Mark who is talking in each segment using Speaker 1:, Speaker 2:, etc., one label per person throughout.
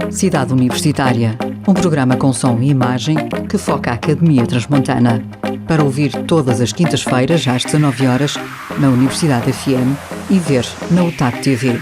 Speaker 1: Cidade Universitária, um programa com som e imagem que foca a Academia Transmontana. Para ouvir todas as quintas-feiras às 19 horas na Universidade FM e ver na UTAC TV.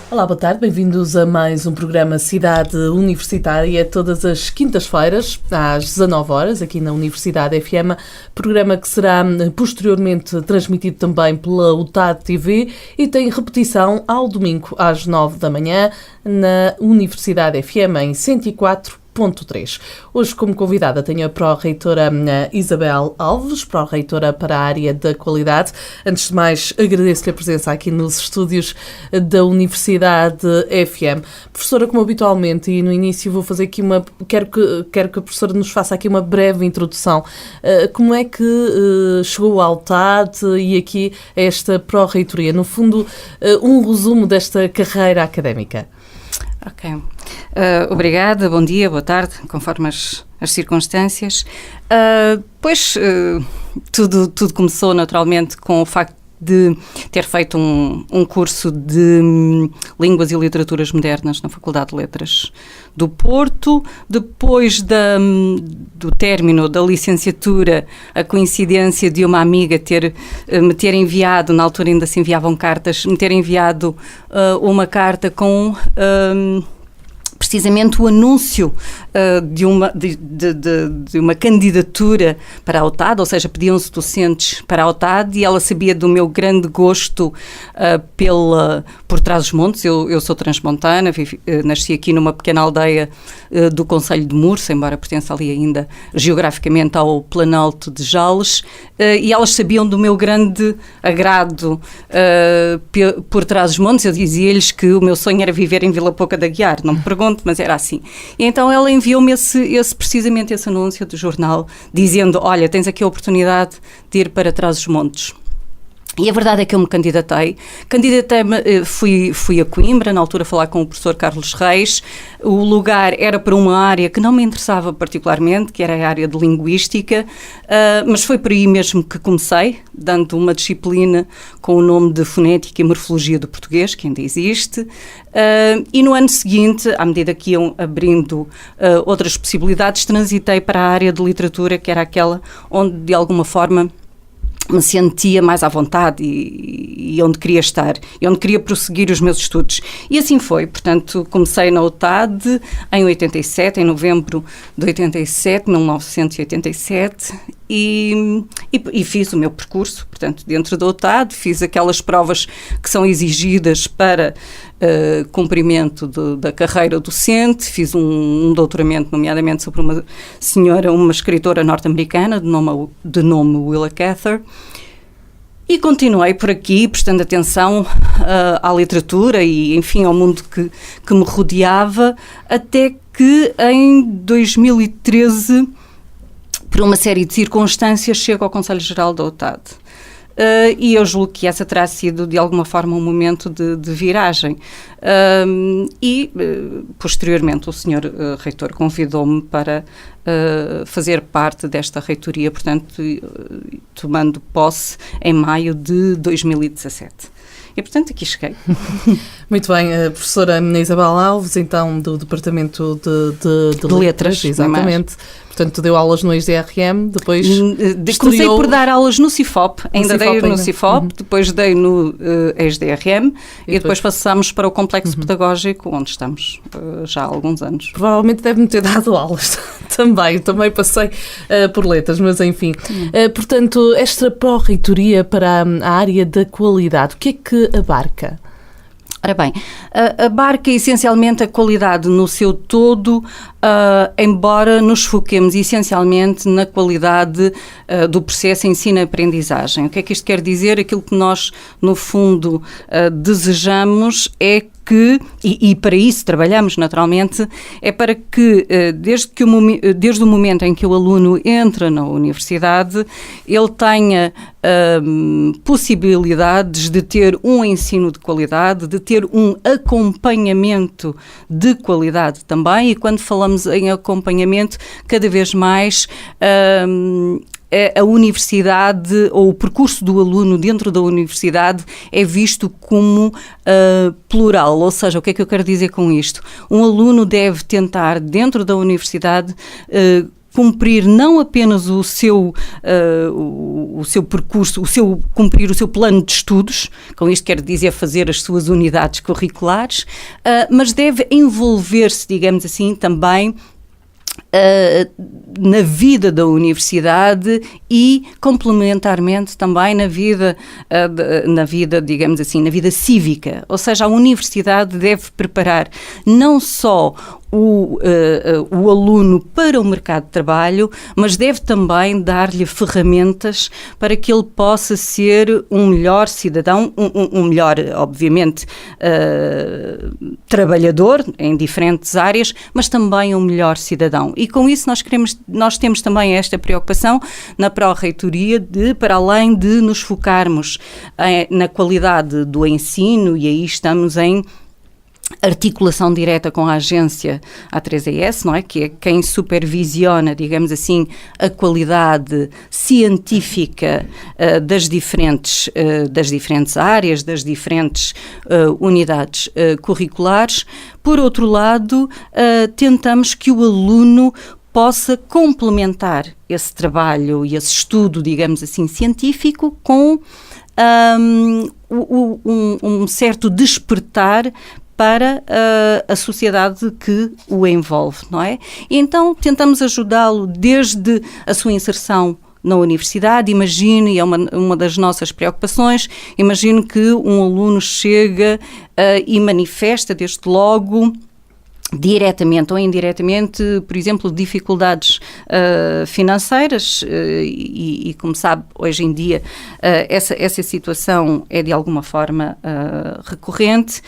Speaker 2: Olá, boa tarde, bem-vindos a mais um programa Cidade Universitária, todas as quintas-feiras, às 19 horas, aqui na Universidade FM, programa que será posteriormente transmitido também pela UTAC TV e tem repetição ao domingo às 9 da manhã na Universidade FM em 104.3. Hoje, como convidada, tenho a pró-reitora Isabel Alves, pró-reitora para a área da qualidade. Antes de mais, agradeço-lhe a presença aqui nos estúdios da Universidade FM. Professora, como habitualmente, e no início vou fazer aqui quero que a professora nos faça aqui uma breve introdução. Como é que chegou ao TAD e aqui a esta pró-reitoria? No fundo, um resumo desta carreira académica.
Speaker 3: Ok. Obrigada, bom dia, boa tarde, conforme as circunstâncias. Tudo começou naturalmente com o facto de ter feito um curso de Línguas e Literaturas Modernas na Faculdade de Letras do Porto. Depois do término da licenciatura, a coincidência de uma amiga me ter enviado, na altura ainda se enviavam cartas, me ter enviado uma carta com precisamente o anúncio de uma candidatura para a UTAD, ou seja, pediam-se docentes para a UTAD, e ela sabia do meu grande gosto por Trás-os-Montes. Eu sou transmontana, nasci aqui numa pequena aldeia do concelho de Mursa, embora pertença ali ainda geograficamente ao Planalto de Jales, e elas sabiam do meu grande agrado por Trás-os-Montes. Eu dizia-lhes que o meu sonho era viver em Vila Pouca de Aguiar, não me pergunto, mas era assim. E então ela enviou-me precisamente esse anúncio do jornal, dizendo: olha, tens aqui a oportunidade de ir para Trás-os-Montes. E a verdade é que eu me candidatei-me, fui a Coimbra, na altura, falar com o professor Carlos Reis. O lugar era para uma área que não me interessava particularmente, que era a área de linguística, mas foi por aí mesmo que comecei, dando uma disciplina com o nome de Fonética e Morfologia do Português, que ainda existe, e no ano seguinte, à medida que iam abrindo outras possibilidades, transitei para a área de literatura, que era aquela onde, de alguma forma, me sentia mais à vontade e onde queria estar, e onde queria prosseguir os meus estudos. E assim foi. Portanto, comecei na UTAD em 87, em novembro de 1987, e fiz o meu percurso, portanto, dentro da UTAD, fiz aquelas provas que são exigidas para cumprimento da carreira docente, fiz um doutoramento, nomeadamente sobre uma escritora norte-americana de nome Willa Cather, e continuei por aqui, prestando atenção à literatura e, enfim, ao mundo que me rodeava, até que em 2013, por uma série de circunstâncias, chego ao Conselho Geral da UTAD. E eu julgo que essa terá sido, de alguma forma, um momento de viragem. Posteriormente, o senhor reitor convidou-me para fazer parte desta reitoria, portanto, tomando posse em maio de 2017. E, portanto, aqui cheguei.
Speaker 2: Muito bem, a professora Isabel Alves, então, do Departamento de Letras. Exatamente. Portanto, deu aulas no SDRM, depois
Speaker 3: comecei por dar aulas no CIFOP, dei no CIFOP, depois dei no SDRM e depois passámos para o Complexo Pedagógico, onde estamos já há alguns anos.
Speaker 2: Provavelmente deve-me ter dado aulas também passei por letras, mas enfim. Portanto, esta pró-reitoria para a área da qualidade, o que é que abarca?
Speaker 3: Ora bem, abarca essencialmente a qualidade no seu todo, embora nos foquemos essencialmente na qualidade do processo ensino-aprendizagem. O que é que isto quer dizer? Aquilo que nós, no fundo, desejamos é que, e para isso trabalhamos naturalmente, é para que desde o momento em que o aluno entra na universidade, ele tenha possibilidades de ter um ensino de qualidade, de ter um acompanhamento de qualidade também, e quando falamos em acompanhamento, cada vez mais a universidade ou o percurso do aluno dentro da universidade é visto como plural, ou seja, o que é que eu quero dizer com isto? Um aluno deve tentar, dentro da universidade, cumprir não apenas o seu percurso, cumprir o seu plano de estudos, com isto quero dizer fazer as suas unidades curriculares, mas deve envolver-se, digamos assim, também na vida da universidade e complementarmente também na vida, digamos assim, na vida cívica. Ou seja, a universidade deve preparar não só o aluno para o mercado de trabalho, mas deve também dar-lhe ferramentas para que ele possa ser um melhor cidadão, um melhor, obviamente, trabalhador em diferentes áreas, mas também um melhor cidadão. E com isso nós temos também esta preocupação na Pró-Reitoria de, para além de nos focarmos na qualidade do ensino, e aí estamos em articulação direta com a agência A3ES, não é? Que é quem supervisiona, digamos assim, a qualidade científica das diferentes áreas, das diferentes unidades curriculares. Por outro lado, tentamos que o aluno possa complementar esse trabalho e esse estudo, digamos assim, científico com um certo despertar para a sociedade que o envolve, não é? E então tentamos ajudá-lo desde a sua inserção na universidade. Imagine, e é uma das nossas preocupações, imagine que um aluno chega e manifesta desde logo, diretamente ou indiretamente, por exemplo, dificuldades financeiras e como sabe, hoje em dia essa situação é de alguma forma recorrente,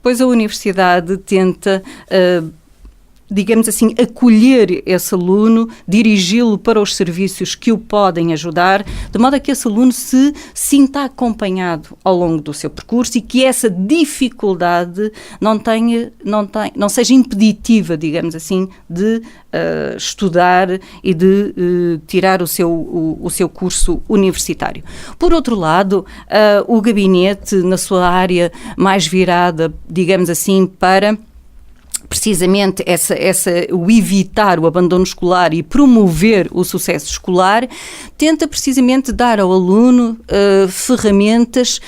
Speaker 3: pois a universidade tenta digamos assim, acolher esse aluno, dirigi-lo para os serviços que o podem ajudar, de modo a que esse aluno se sinta acompanhado ao longo do seu percurso e que essa dificuldade não seja impeditiva, digamos assim, de estudar e de tirar o seu curso universitário. Por outro lado, o gabinete, na sua área mais virada, digamos assim, para precisamente o evitar o abandono escolar e promover o sucesso escolar, tenta precisamente dar ao aluno ferramentas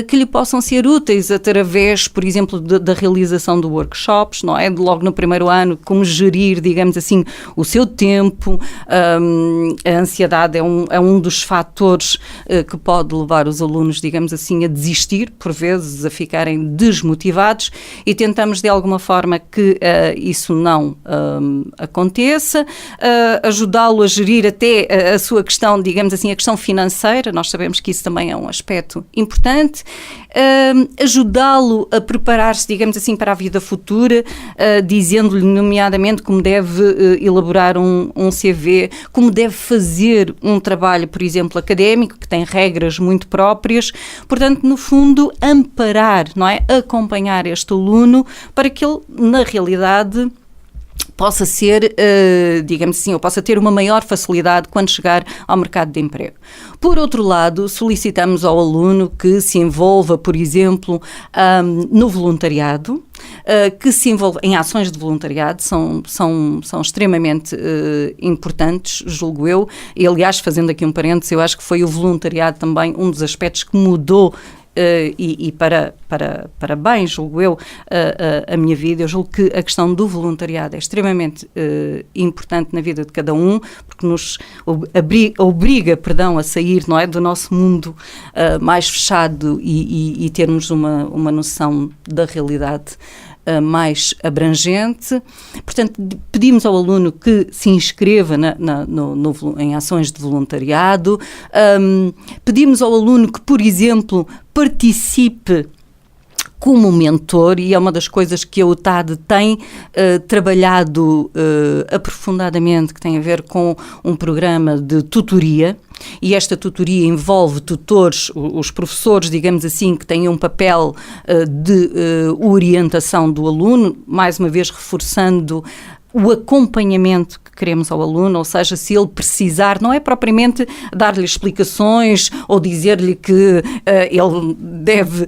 Speaker 3: que lhe possam ser úteis através, por exemplo, da realização de workshops, não é? Logo no primeiro ano, como gerir, digamos assim, o seu tempo. A ansiedade é um dos fatores que pode levar os alunos, digamos assim, a desistir, por vezes, a ficarem desmotivados, e tentamos de alguma forma que isso não aconteça, ajudá-lo a gerir até a sua questão, digamos assim, a questão financeira. Nós sabemos que isso também é um aspecto importante. Ajudá-lo a preparar-se, digamos assim, para a vida futura, dizendo-lhe nomeadamente como deve elaborar um CV, como deve fazer um trabalho, por exemplo, académico, que tem regras muito próprias. Portanto, no fundo, amparar, não é? Acompanhar este aluno para que ele, na realidade, possa ser, digamos assim, ou possa ter uma maior facilidade quando chegar ao mercado de emprego. Por outro lado, solicitamos ao aluno que se envolva, por exemplo, no voluntariado, que se envolva em ações de voluntariado, são extremamente importantes, julgo eu, e aliás, fazendo aqui um parênteses, eu acho que foi o voluntariado também um dos aspectos que mudou e para bem, julgo eu, a minha vida. Eu julgo que a questão do voluntariado é extremamente importante na vida de cada um, porque nos obriga, a sair, não é, do nosso mundo mais fechado e termos uma noção da realidade mais abrangente. Portanto, pedimos ao aluno que se inscreva em ações de voluntariado, pedimos ao aluno que, por exemplo, participe como mentor, e é uma das coisas que a UTAD tem trabalhado aprofundadamente, que tem a ver com um programa de tutoria, e esta tutoria envolve tutores, os professores, digamos assim, que têm um papel de orientação do aluno, mais uma vez reforçando o acompanhamento que queremos ao aluno, ou seja, se ele precisar, não é propriamente dar-lhe explicações ou dizer-lhe que ele deve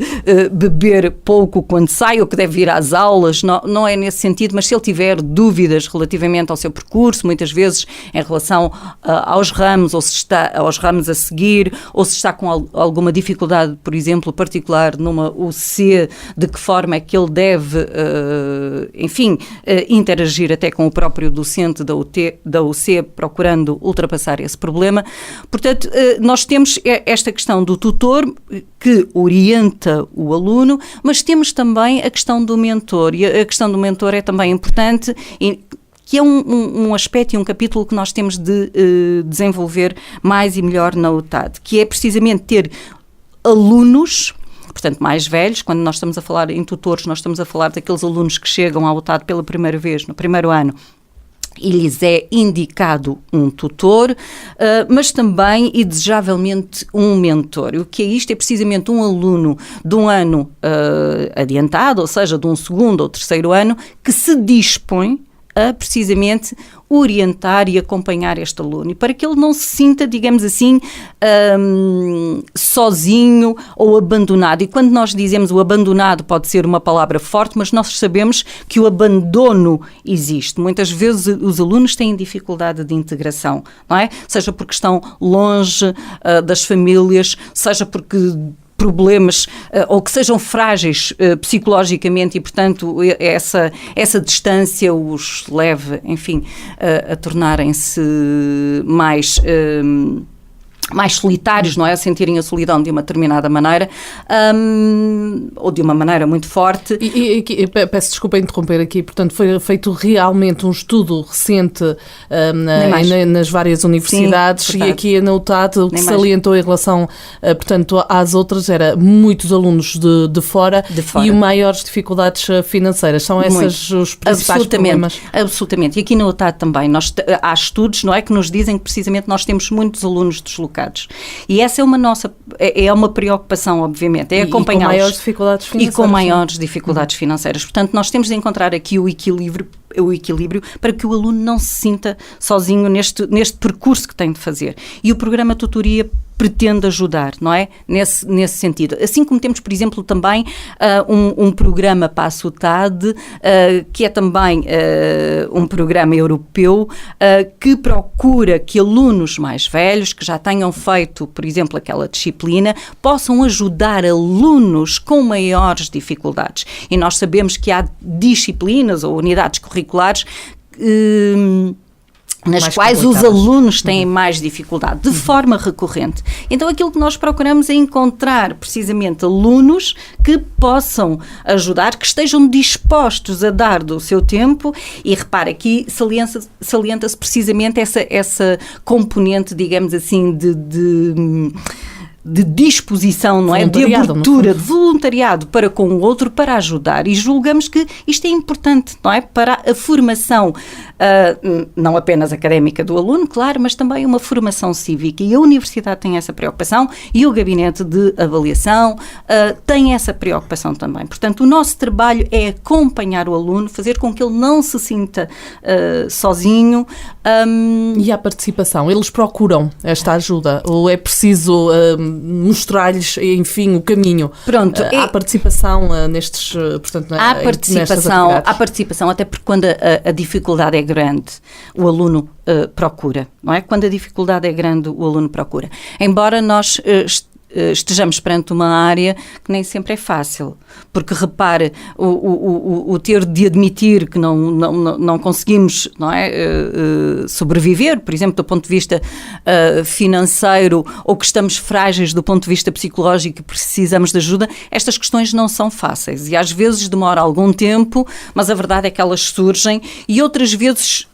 Speaker 3: beber pouco quando sai ou que deve ir às aulas, não é nesse sentido, mas se ele tiver dúvidas relativamente ao seu percurso, muitas vezes em relação aos ramos, ou se está aos ramos a seguir, ou se está com alguma dificuldade, por exemplo, particular numa UC, de que forma é que ele deve, interagir até com o próprio docente da UC, procurando ultrapassar esse problema. Portanto, nós temos esta questão do tutor que orienta o aluno, mas temos também a questão do mentor, e a questão do mentor é também importante, que é um aspecto e um capítulo que nós temos de desenvolver mais e melhor na UTAD, que é precisamente ter alunos, portanto, mais velhos. Quando nós estamos a falar em tutores, nós estamos a falar daqueles alunos que chegam à UTAD pela primeira vez, no primeiro ano, e lhes é indicado um tutor, mas também e desejavelmente um mentor. O que é isto? É precisamente um aluno de um ano adiantado, ou seja, de um segundo ou terceiro ano, que se dispõe a precisamente orientar e acompanhar este aluno, e para que ele não se sinta, digamos assim, sozinho ou abandonado. E quando nós dizemos o abandonado, pode ser uma palavra forte, mas nós sabemos que o abandono existe. Muitas vezes os alunos têm dificuldade de integração, não é? Seja porque estão longe das famílias, seja porque problemas ou que sejam frágeis psicologicamente, e portanto essa distância os leve, enfim, a tornarem-se mais solitários, não é? A sentirem a solidão de uma determinada maneira, ou de uma maneira muito forte.
Speaker 2: E peço desculpa interromper aqui, portanto foi feito realmente um estudo recente nas várias universidades. Sim, e aqui na UTAD o que salientou em relação, portanto, às outras era muitos alunos de fora e maiores dificuldades financeiras. São esses os principais problemas?
Speaker 3: Absolutamente. E aqui na UTAD também há estudos, não é, que nos dizem que precisamente nós temos muitos alunos deslocados. E essa é uma preocupação, obviamente, é acompanhá-los.
Speaker 2: E com maiores
Speaker 3: dificuldades financeiras. Portanto, nós temos de encontrar aqui o equilíbrio para que o aluno não se sinta sozinho neste percurso que tem de fazer. E o programa Tutoria pretende ajudar, não é? Nesse sentido. Assim como temos, por exemplo, também um programa para a UTAD, que é também um programa europeu, que procura que alunos mais velhos, que já tenham feito, por exemplo, aquela disciplina, possam ajudar alunos com maiores dificuldades. E nós sabemos que há disciplinas ou unidades curriculares nas quais os alunos têm mais dificuldade, de forma recorrente. Então, aquilo que nós procuramos é encontrar, precisamente, alunos que possam ajudar, que estejam dispostos a dar do seu tempo, e repare, aqui salienta-se precisamente essa componente, digamos assim, de disposição, não é? De abertura, de voluntariado para com o outro, para ajudar. E julgamos que isto é importante, não é? Para a formação, não apenas académica do aluno, claro, mas também uma formação cívica. E a universidade tem essa preocupação, e o gabinete de avaliação tem essa preocupação também. Portanto, o nosso trabalho é acompanhar o aluno, fazer com que ele não se sinta sozinho.
Speaker 2: E a participação? Eles procuram esta ajuda? Ou é preciso mostrar-lhes, enfim, o caminho?
Speaker 3: Pronto.
Speaker 2: Há participação nestes, portanto,
Speaker 3: há participação, até porque quando a dificuldade é grande, o aluno procura, não é? Quando a dificuldade é grande, o aluno procura. Embora nós estejamos perante uma área que nem sempre é fácil, porque repare, o ter de admitir que não conseguimos, não é, sobreviver, por exemplo, do ponto de vista financeiro, ou que estamos frágeis do ponto de vista psicológico e precisamos de ajuda, estas questões não são fáceis e às vezes demora algum tempo, mas a verdade é que elas surgem, e outras vezes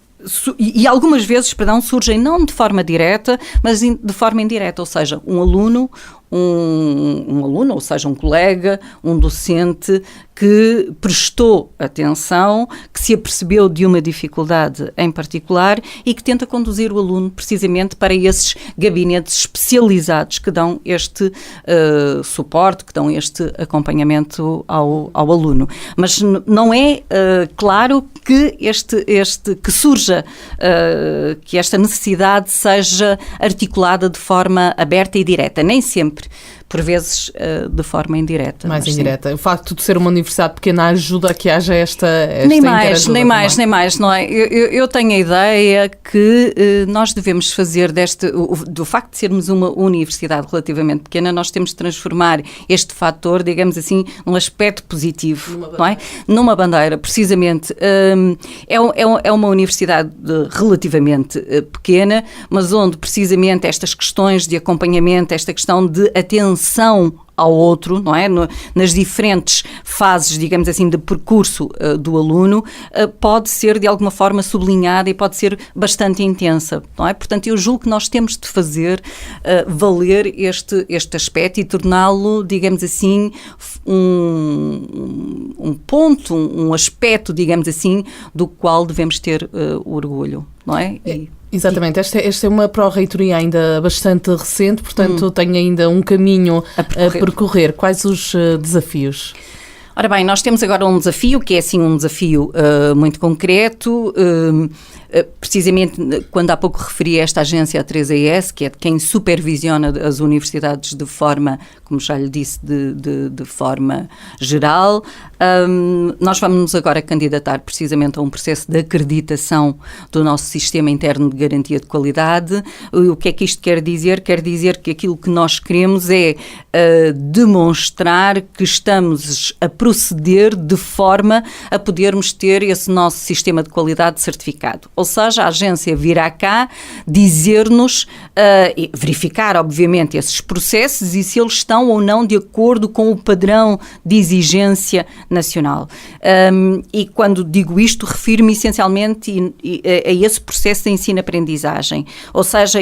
Speaker 3: algumas vezes, surgem não de forma direta, mas de forma indireta, ou seja, um aluno, ou seja, um colega, um docente que prestou atenção, que se apercebeu de uma dificuldade em particular e que tenta conduzir o aluno precisamente para esses gabinetes especializados que dão este suporte, que dão este acompanhamento ao aluno. Mas não é claro que que surja, que esta necessidade seja articulada de forma aberta e direta, nem sempre. Por vezes de forma indireta.
Speaker 2: Mais indireta. Sim. O facto de ser uma universidade pequena ajuda a que haja esta
Speaker 3: nem mais, não é? Eu tenho a ideia que nós devemos fazer do facto de sermos uma universidade relativamente pequena, nós temos de transformar este fator, digamos assim, num aspecto positivo, não é? Numa bandeira, precisamente. É uma universidade relativamente pequena, mas onde precisamente estas questões de acompanhamento, esta questão de atenção ao outro, não é? Nas diferentes fases, digamos assim, de percurso do aluno, pode ser de alguma forma sublinhada e pode ser bastante intensa, não é? Portanto, eu julgo que nós temos de fazer valer este aspecto e torná-lo, digamos assim, um ponto, um aspecto, digamos assim, do qual devemos ter orgulho, não é?
Speaker 2: Exatamente, esta é uma pró-reitoria ainda bastante recente, portanto tem ainda um caminho a percorrer. Quais os desafios?
Speaker 3: Ora bem, nós temos agora um desafio, que é assim um desafio muito concreto, precisamente quando há pouco referi a esta agência, a 3AS, que é de quem supervisiona as universidades de forma, como já lhe disse, de forma geral. Nós vamos agora candidatar precisamente a um processo de acreditação do nosso sistema interno de garantia de qualidade. O que é que isto quer dizer? Quer dizer que aquilo que nós queremos é demonstrar que estamos a proceder de forma a podermos ter esse nosso sistema de qualidade certificado. Ou seja, a agência virá cá dizer-nos, verificar, obviamente, esses processos e se eles estão ou não de acordo com o padrão de exigência nacional. E quando digo isto, refiro-me essencialmente a esse processo de ensino-aprendizagem. Ou seja,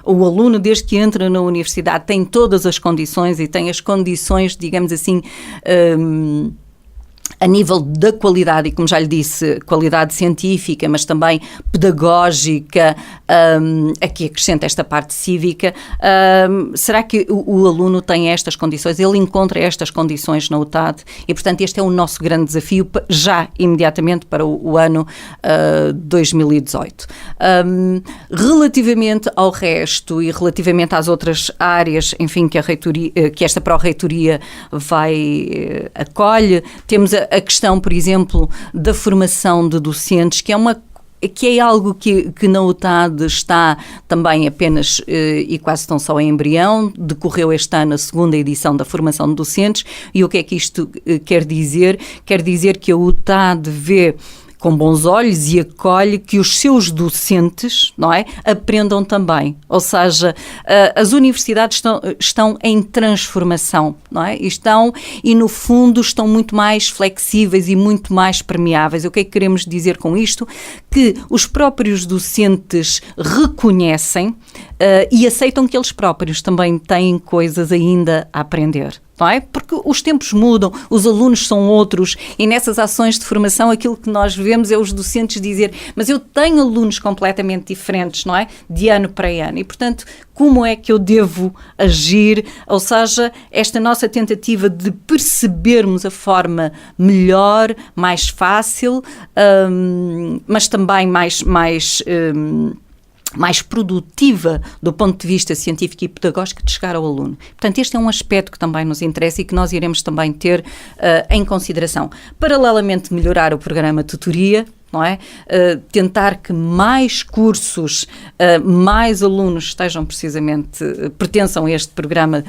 Speaker 3: o aluno, desde que entra na universidade, tem todas as condições e tem as condições, digamos assim, a nível da qualidade, e como já lhe disse, qualidade científica, mas também pedagógica, aqui acrescenta esta parte cívica, será que o aluno tem estas condições? Ele encontra estas condições na UTAD e, portanto, este é o nosso grande desafio já imediatamente para o ano 2018. Relativamente ao resto e relativamente às outras áreas, enfim, que esta pró-reitoria acolhe, temos a questão, por exemplo, da formação de docentes, que é algo que na UTAD está também apenas e quase tão só em embrião. Decorreu este ano a segunda edição da formação de docentes. E o que é que isto quer dizer? Quer dizer que a UTAD vê com bons olhos e acolhe que os seus docentes, não é, aprendam também. Ou seja, as universidades estão em transformação, não é? E no fundo estão muito mais flexíveis e muito mais permeáveis. O que é que queremos dizer com isto? Que os próprios docentes reconhecem e aceitam que eles próprios também têm coisas ainda a aprender. Não é? Porque os tempos mudam, os alunos são outros e nessas ações de formação aquilo que nós vemos é os docentes dizer, mas eu tenho alunos completamente diferentes, não é? De ano para ano e, portanto, como é que eu devo agir? Ou seja, esta nossa tentativa de percebermos a forma melhor, mais fácil, mas também mais produtiva do ponto de vista científico e pedagógico de chegar ao aluno. Portanto, este é um aspecto que também nos interessa e que nós iremos também ter em consideração. Paralelamente, melhorar o programa de tutoria, não é? Tentar que mais cursos, mais alunos pertençam a este programa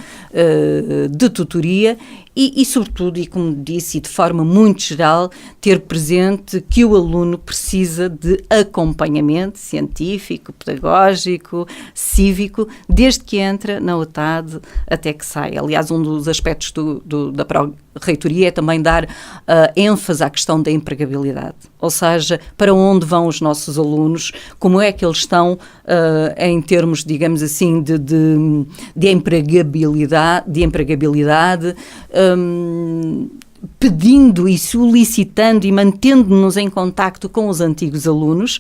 Speaker 3: de tutoria e, sobretudo, e como disse, e de forma muito geral, ter presente que o aluno precisa de acompanhamento científico, pedagógico, cívico, desde que entra na UTAD até que sai. Aliás, um dos aspectos da pró-reitoria é também dar ênfase à questão da empregabilidade. Ou seja, para onde vão os nossos alunos, como é que eles estão em termos, digamos assim, de empregabilidade, pedindo e solicitando e mantendo-nos em contacto com os antigos alunos,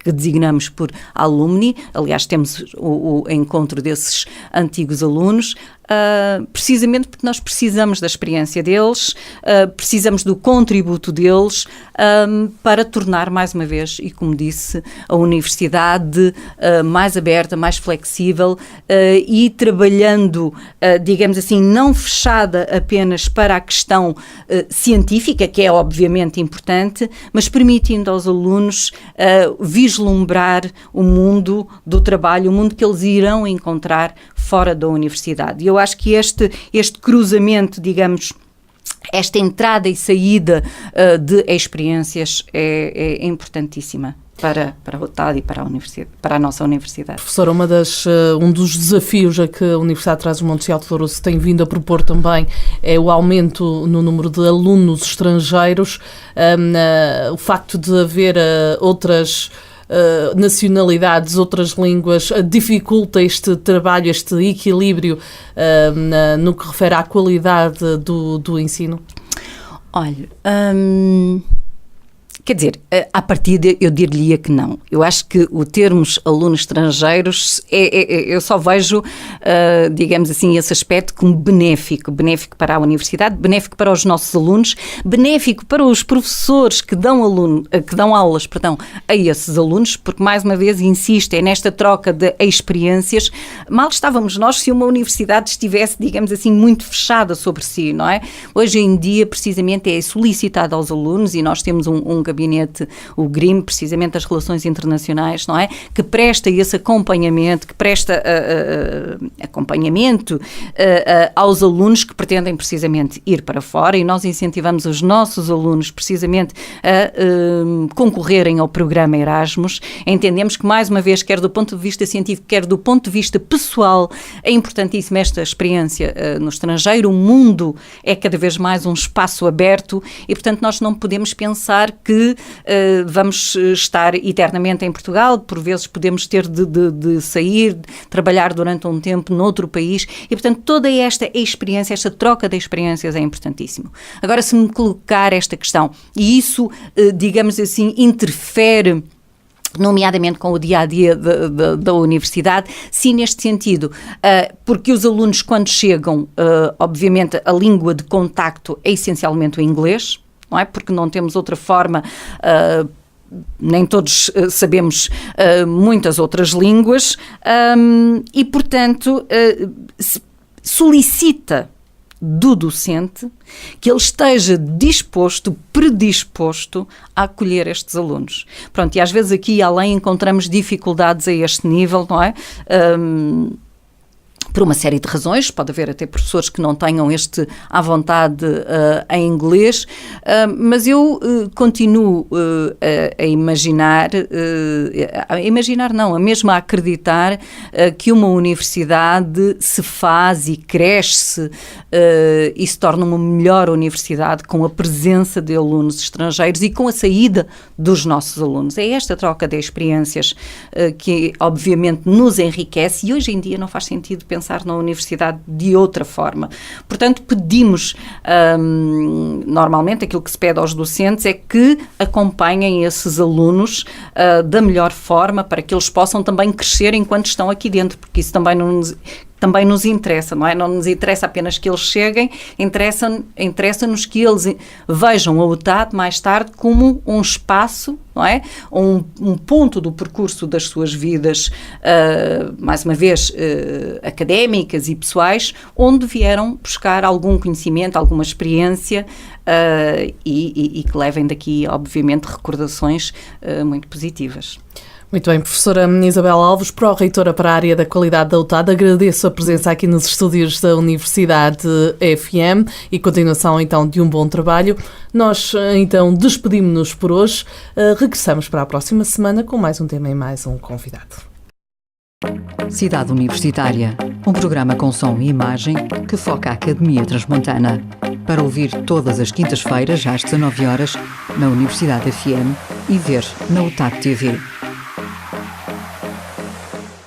Speaker 3: que designamos por alumni. Aliás, temos o encontro desses antigos alunos, precisamente porque nós precisamos da experiência deles, precisamos do contributo deles para tornar, mais uma vez, e como disse, a universidade mais aberta, mais flexível e trabalhando, digamos assim, não fechada apenas para a questão científica, que é obviamente importante, mas permitindo aos alunos vislumbrar o mundo do trabalho, o mundo que eles irão encontrar fora da universidade. E eu acho que este cruzamento, digamos, esta entrada e saída de experiências é importantíssima para a UTAD e para a universidade, para a nossa universidade.
Speaker 2: Professora, um dos desafios a que a Universidade de Trás-os-Montes e Alto Louroço tem vindo a propor também é o aumento no número de alunos estrangeiros, o facto de haver outras nacionalidades, outras línguas, dificulta este trabalho, este equilíbrio no que refere à qualidade do ensino?
Speaker 3: Olha, quer dizer, à partida eu diria que não. Eu acho que o termos alunos estrangeiros, eu só vejo, digamos assim, esse aspecto como benéfico para a universidade, benéfico para os nossos alunos, benéfico para os professores que dão aulas, a esses alunos, porque mais uma vez insisto, é nesta troca de experiências. Mal estávamos nós se uma universidade estivesse, digamos assim, muito fechada sobre si, não é? Hoje em dia, precisamente, é solicitado aos alunos, e nós temos um gabinete, o GRIM, precisamente as relações internacionais, não é? Que presta esse acompanhamento, que presta acompanhamento aos alunos que pretendem precisamente ir para fora, e nós incentivamos os nossos alunos precisamente a concorrerem ao programa Erasmus. Entendemos que, mais uma vez, quer do ponto de vista científico, quer do ponto de vista pessoal, é importantíssima esta experiência no estrangeiro. O mundo é cada vez mais um espaço aberto e, portanto, nós não podemos pensar que vamos estar eternamente em Portugal. Por vezes podemos ter de sair, trabalhar durante um tempo noutro país e, portanto, toda esta experiência, esta troca de experiências é importantíssimo. Agora, se me colocar esta questão, e isso, digamos assim, interfere nomeadamente com o dia-a-dia da universidade, sim, neste sentido, porque os alunos, quando chegam, obviamente, a língua de contacto é essencialmente o inglês, não é? Porque não temos outra forma, nem todos sabemos muitas outras línguas, e, portanto, solicita do docente que ele esteja predisposto a acolher estes alunos. Pronto, e às vezes aqui além encontramos dificuldades a este nível, não é? Por uma série de razões, pode haver até professores que não tenham à vontade em inglês, mas eu continuo mesmo a acreditar que uma universidade se faz e cresce e se torna uma melhor universidade com a presença de alunos estrangeiros e com a saída dos nossos alunos. É esta troca de experiências que obviamente nos enriquece, e hoje em dia não faz sentido pensar na universidade de outra forma. Portanto, pedimos, normalmente aquilo que se pede aos docentes é que acompanhem esses alunos da melhor forma para que eles possam também crescer enquanto estão aqui dentro, porque isso também nos interessa, não é? Não nos interessa apenas que eles cheguem, interessa-nos que eles vejam a UTAD mais tarde como um espaço, não é? Um ponto do percurso das suas vidas, mais uma vez, académicas e pessoais, onde vieram buscar algum conhecimento, alguma experiência e que levem daqui, obviamente, recordações muito positivas.
Speaker 2: Muito bem, professora Isabela Alves, pró-reitora para a área da qualidade da UTAD, agradeço a presença aqui nos estúdios da Universidade FM e continuação então de um bom trabalho. Nós então despedimos-nos por hoje, regressamos para a próxima semana com mais um tema e mais um convidado.
Speaker 1: Cidade Universitária, um programa com som e imagem que foca a Academia Transmontana. Para ouvir todas as quintas-feiras às 19 horas na Universidade FM e ver na UTAD TV.